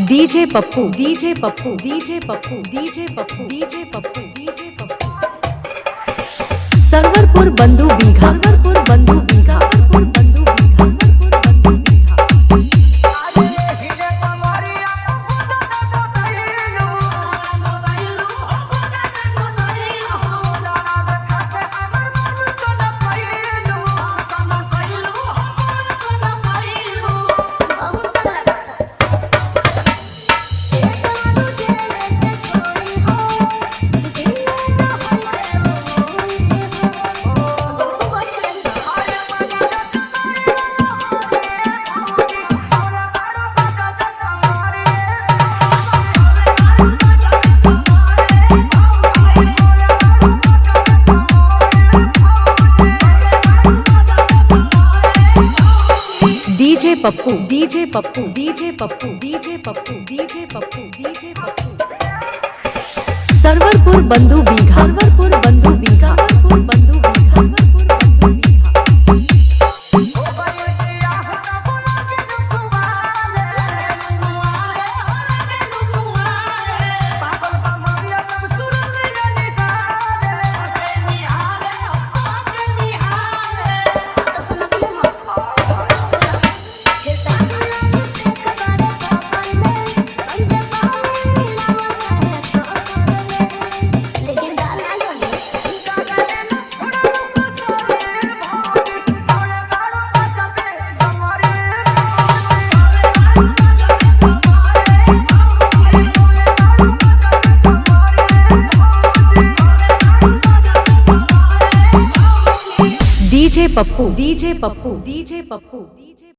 DJ Pappu DJ Pappu DJ Pappu DJ Pappu DJ Pappu DJ Pappu Sarwarpur बंधु बीघा सरवरपुर बंधु बीघा सरवरपुर बंधु बीघा सरवरपुर बंधु DJ Pappu DJ Pappu DJ Pappu DJ Pappu DJ Pappu DJ Pappu Sarwarpur बंधु बीघा सरवरपुर बंधु बीघा सरवरपुर बंधु बीघा सरवरपुर बंधु DJ Pappu DJ Pappu DJ Pappu